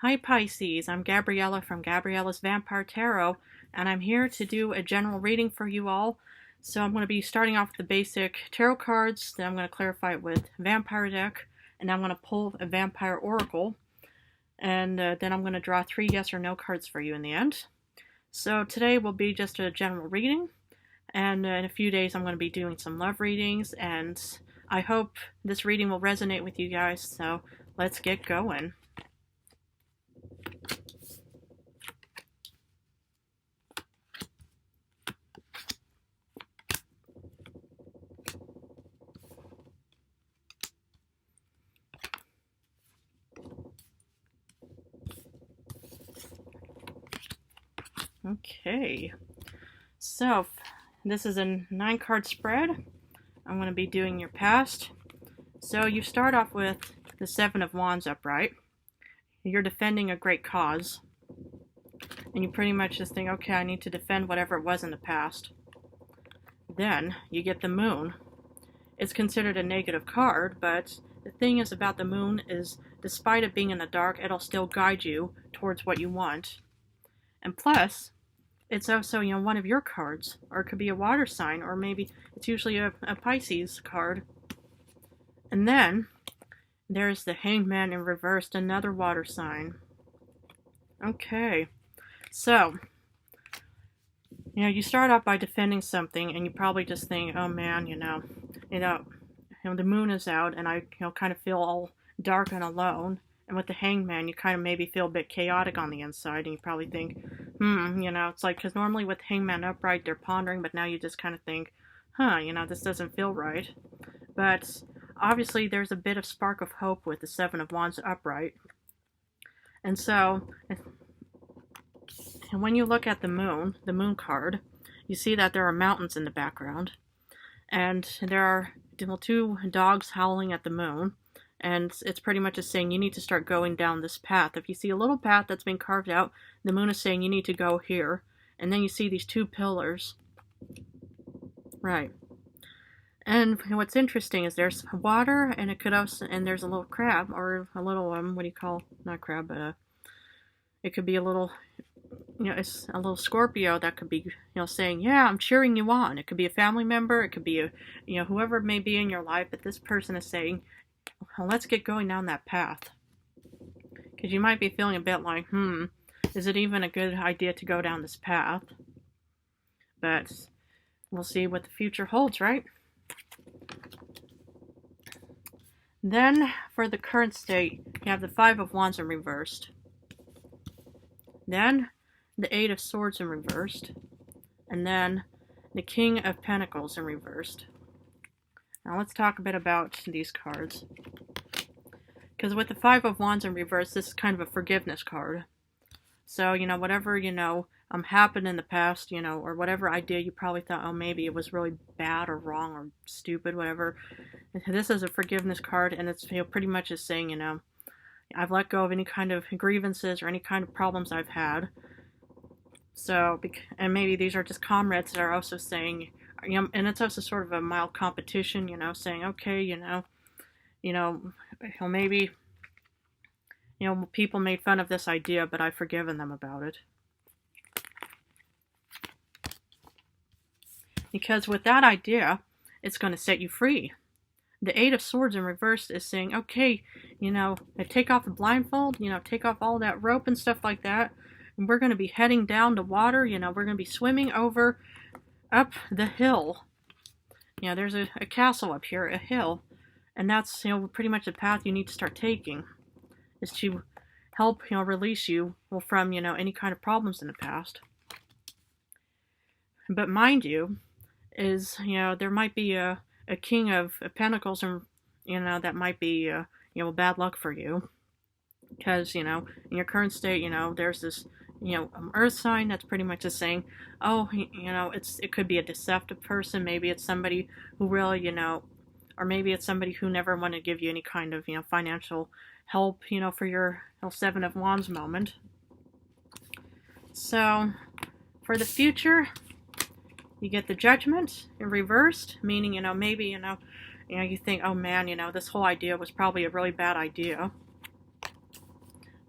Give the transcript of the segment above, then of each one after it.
Hi Pisces, I'm Gabriella from Gabriella's Vampire Tarot, and I'm here to do a general reading for you all. So I'm going to be starting off with the basic tarot cards, then I'm going to clarify it with Vampire deck, and I'm going to pull a Vampire Oracle, and then I'm going to draw 3 yes or no cards for you in the end. So today will be just a general reading, and in a few days I'm going to be doing some love readings, and I hope this reading will resonate with you guys, so let's get going. Okay, so this is a 9-card spread. I'm going to be doing your past. So you start off with the 7 of Wands upright. You're defending a great cause. And you pretty much just think, okay, I need to defend whatever it was in the past. Then you get the Moon. It's considered a negative card, but the thing is about the Moon is, despite it being in the dark, it'll still guide you towards what you want. And plus, it's also, one of your cards, or it could be a water sign, or maybe it's usually a Pisces card. And then there's the Hangman in reversed, another water sign. Okay, so you start off by defending something, and you probably just think, oh man, the moon is out, and I kind of feel all dark and alone. And with the Hangman, you kind of maybe feel a bit chaotic on the inside, and you probably think, it's like, because normally with Hangman upright, they're pondering, but now you just kind of think, this doesn't feel right. But obviously, there's a bit of spark of hope with the 7 of Wands upright. And so, and when you look at the moon card, you see that there are mountains in the background, and there are 2 dogs howling at the moon. And it's pretty much just saying you need to start going down this path. If you see a little path that's been carved out, the moon is saying you need to go here. And then you see these 2 pillars. Right. And what's interesting is there's water, and it could also, and there's a little crab, or a little, what do you call, not crab, but it could be a little, it's a little Scorpio that could be, saying, yeah, I'm cheering you on. It could be a family member, it could be whoever it may be in your life, but this person is saying, well, let's get going down that path. Because you might be feeling a bit like, is it even a good idea to go down this path? But we'll see what the future holds, right? Then, for the current state, you have the 5 of Wands in reversed. Then, the 8 of Swords in reversed. And then, the King of Pentacles in reversed. Now let's talk a bit about these cards. Because with the 5 of Wands in reverse, this is kind of a forgiveness card. So, whatever, happened in the past, or whatever idea you probably thought, oh, maybe it was really bad or wrong or stupid, whatever. This is a forgiveness card, and it's pretty much just saying, I've let go of any kind of grievances or any kind of problems I've had. So, and maybe these are just comrades that are also saying, and it's also sort of a mild competition, saying, okay, maybe, people made fun of this idea, but I've forgiven them about it. Because with that idea, it's going to set you free. The 8 of Swords in reverse is saying, okay, take off the blindfold, take off all that rope and stuff like that, and we're going to be heading down to water, we're going to be swimming up the hill. There's a castle up here, a hill, and that's, pretty much the path you need to start taking, is to help, release you from, any kind of problems in the past. But mind you, is, there might be a King of Pentacles, and, that might be, bad luck for you. Because, in your current state, there's this, earth sign that's pretty much just saying, oh, it could be a deceptive person. Maybe it's somebody who really, or maybe it's somebody who never wanted to give you any kind of, financial help, for your 7 of Wands moment. So, for the future, you get the Judgment in reversed, meaning, maybe, you think, oh man, this whole idea was probably a really bad idea.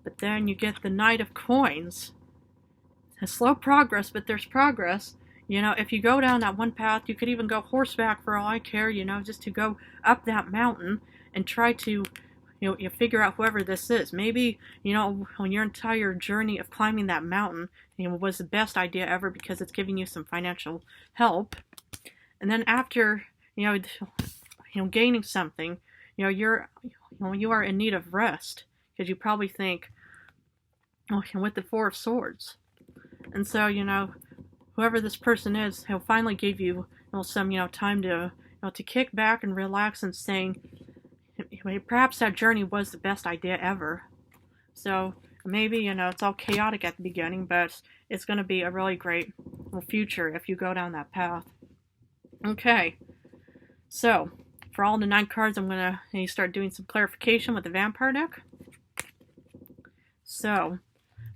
But then you get the Knight of Coins. A slow progress, but there's progress. You know, if you go down that one path, you could even go horseback for all I care, you know, just to go up that mountain and try to, you figure out whoever this is. Maybe, you know, on your entire journey of climbing that mountain, you know, was the best idea ever because it's giving you some financial help. And then after, you know, gaining something, you know, you are in need of rest because you probably think, oh, with the Four of Swords. And so, you know, whoever this person is, he'll finally give you, some, time to, to kick back and relax and saying, perhaps that journey was the best idea ever. So maybe, it's all chaotic at the beginning, but it's going to be a really great future if you go down that path. Okay. So for all the 9 cards, I'm going to start doing some clarification with the Vampire deck. So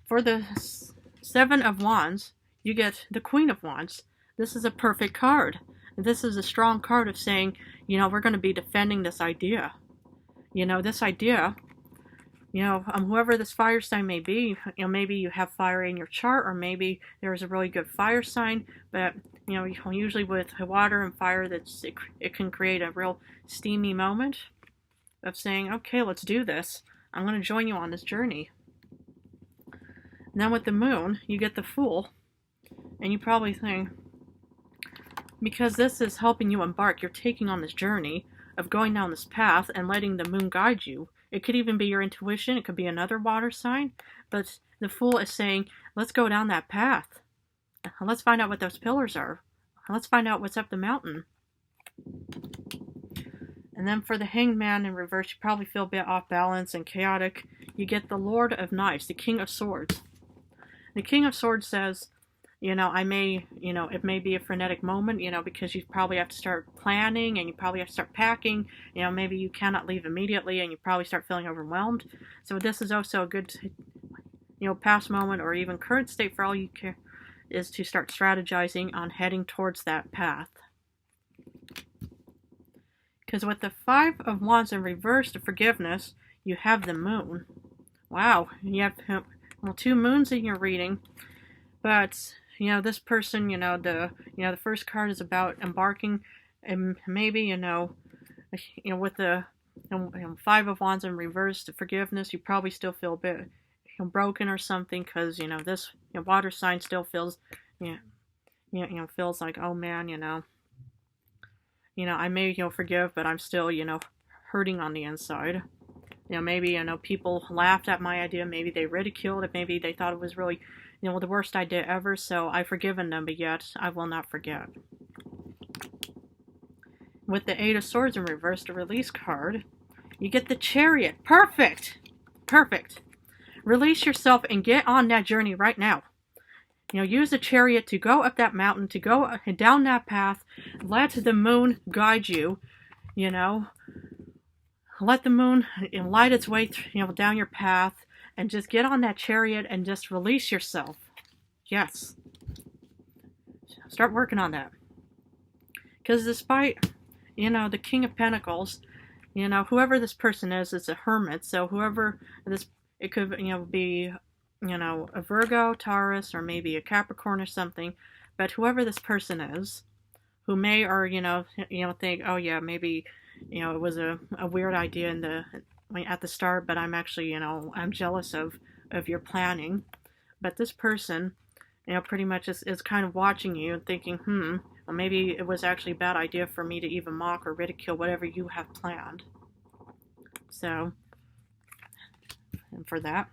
for the 7 of Wands, you get the Queen of Wands. This is a perfect card. This is a strong card of saying, we're going to be defending this idea. This idea, whoever this fire sign may be, maybe you have fire in your chart, or maybe there's a really good fire sign, but, usually with water and fire, it can create a real steamy moment of saying, okay, let's do this. I'm going to join you on this journey. And then with the Moon, you get the Fool, and you probably think, because this is helping you embark, you're taking on this journey of going down this path and letting the Moon guide you. It could even be your intuition, it could be another water sign, but the Fool is saying, let's go down that path. Let's find out what those pillars are. Let's find out what's up the mountain. And then for the Hanged Man in reverse, you probably feel a bit off balance and chaotic. You get the Lord of Knives, the King of Swords. The King of Swords says, it may be a frenetic moment, because you probably have to start planning and you probably have to start packing. Maybe you cannot leave immediately and you probably start feeling overwhelmed. So this is also a good, past moment or even current state for all you care is to start strategizing on heading towards that path. Because with the 5 of Wands in reverse, the Forgiveness, you have the Moon. Wow, you have 2 moons in your reading, but this person, the first card is about embarking, and maybe with the 5 of Wands in reverse, the Forgiveness, you probably still feel a bit broken or something, because this water sign still feels feels like, oh man, I may forgive, but I'm still hurting on the inside. Maybe, people laughed at my idea, maybe they ridiculed it, maybe they thought it was really, the worst idea ever, so I've forgiven them, but yet I will not forget. With the 8 of Swords in reverse, the Release card, you get the Chariot. Perfect! Perfect. Release yourself and get on that journey right now. Use the Chariot to go up that mountain, to go down that path, let the Moon guide you, let the Moon light its way down your path, and just get on that Chariot and just release yourself. Yes. Start working on that. Because despite, the King of Pentacles, whoever this person is a hermit. So whoever this, it could, be, a Virgo, Taurus, or maybe a Capricorn or something. But whoever this person is, who may or, think, oh yeah, maybe, it was a weird idea at the start, but I'm actually, I'm jealous of your planning. But this person, pretty much is kind of watching you and thinking, well, maybe it was actually a bad idea for me to even mock or ridicule whatever you have planned. So, and for that.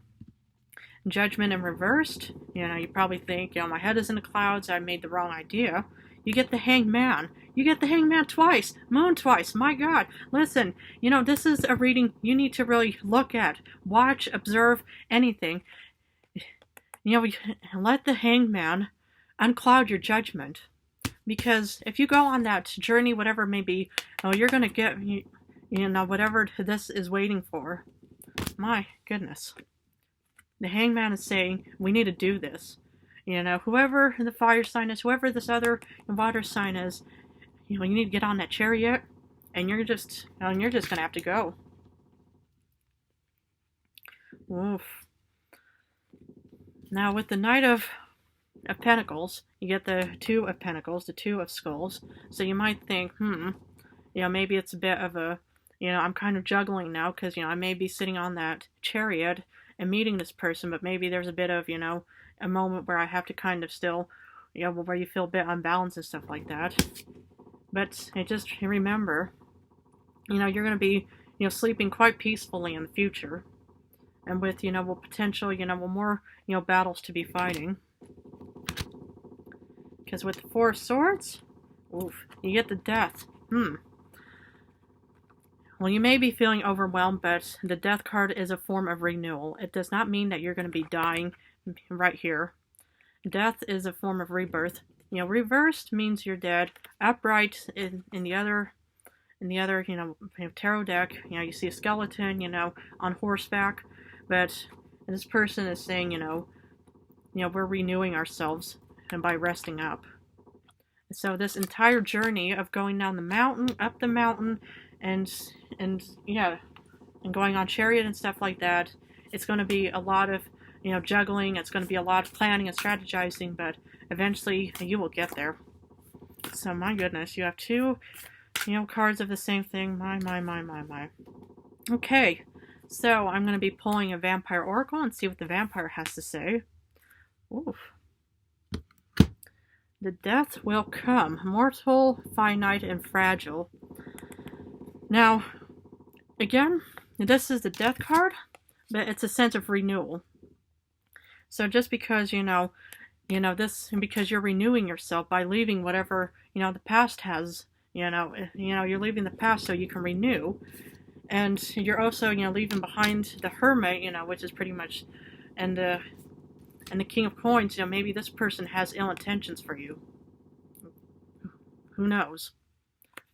Judgment in reversed, you probably think, my head is in the clouds, I made the wrong idea. You get the Hanged Man. You get the Hanged Man twice. Moon twice. My God. Listen, this is a reading you need to really look at. Watch, observe, anything. Let the Hanged Man uncloud your judgment. Because if you go on that journey, whatever it may be, you're going to get, whatever this is waiting for. My goodness. The Hanged Man is saying, we need to do this. Whoever the fire sign is, whoever this other water sign is, you need to get on that Chariot, and you're just going to have to go. Oof. Now with the Knight of Pentacles, you get the Two of Pentacles, the Two of Skulls. So you might think, maybe it's a bit of a, I'm kind of juggling now because, I may be sitting on that chariot and meeting this person, but maybe there's a bit of, a moment where I have to kind of still, where you feel a bit unbalanced and stuff like that. But just remember, you're going to be, sleeping quite peacefully in the future. And with, potential, more, battles to be fighting. Because with the Four of Swords, you get the Death. Well, you may be feeling overwhelmed, but the Death card is a form of renewal. It does not mean that you're going to be dying right here. Death is a form of rebirth. Reversed means you're dead. Upright in the other tarot deck, you see a skeleton, on horseback. But this person is saying, we're renewing ourselves and by resting up. So this entire journey of going down the mountain, up the mountain, and going on chariot and stuff like that, it's going to be a lot of, juggling. It's going to be a lot of planning and strategizing, but eventually you will get there. So my goodness, you have two, cards of the same thing. My. Okay, so I'm going to be pulling a Vampire Oracle and see what the vampire has to say. Oof. The death will come. Mortal, finite, and fragile. Now, again, this is the Death card, but it's a sense of renewal. So just because, this, because you're renewing yourself by leaving whatever, the past has, you're leaving the past so you can renew. And you're also, leaving behind the Hermit, which is pretty much, and the King of Coins, maybe this person has ill intentions for you. Who knows?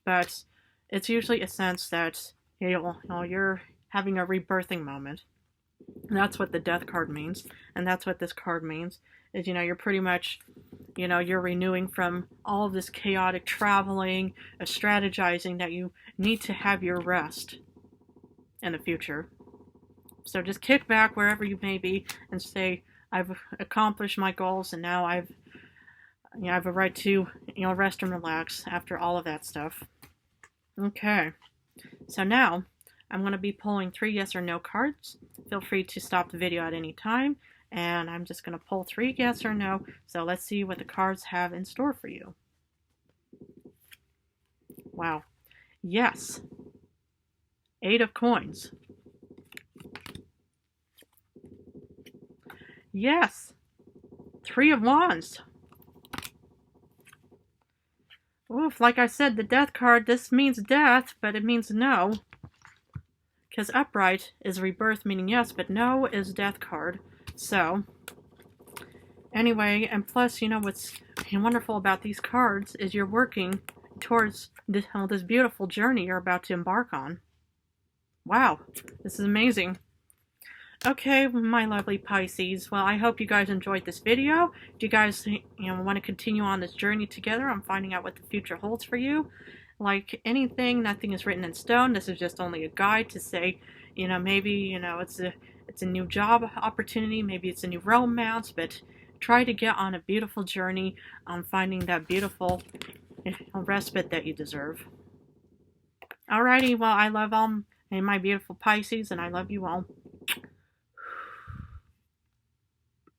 But it's usually a sense that, you're having a rebirthing moment. And that's what the Death card means. And that's what this card means. Is, you're pretty much, you're renewing from all of this chaotic traveling, strategizing, that you need to have your rest in the future. So just kick back wherever you may be and say, I've accomplished my goals, and now I have a right to, rest and relax after all of that stuff. Okay, so now I'm going to be pulling 3 yes or no cards. Feel free to stop the video at any time, and I'm just going to pull 3 yes or no. So let's see what the cards have in store for you. Wow. Yes. 8 of Coins. Yes. 3 of Wands. Oof, like I said, the Death card, this means death, but it means no. Because upright is rebirth, meaning yes, but no is Death card. So, anyway, and plus, what's wonderful about these cards is you're working towards this beautiful journey you're about to embark on. Wow, this is amazing. Okay, my lovely Pisces. Well, I hope you guys enjoyed this video. Do you guys, want to continue on this journey together? I'm finding out what the future holds for you. Like anything, nothing is written in stone. This is just only a guide to say, maybe, it's a new job opportunity. Maybe it's a new romance, but try to get on a beautiful journey on finding that beautiful respite that you deserve. Alrighty, well, I love all my beautiful Pisces, and I love you all.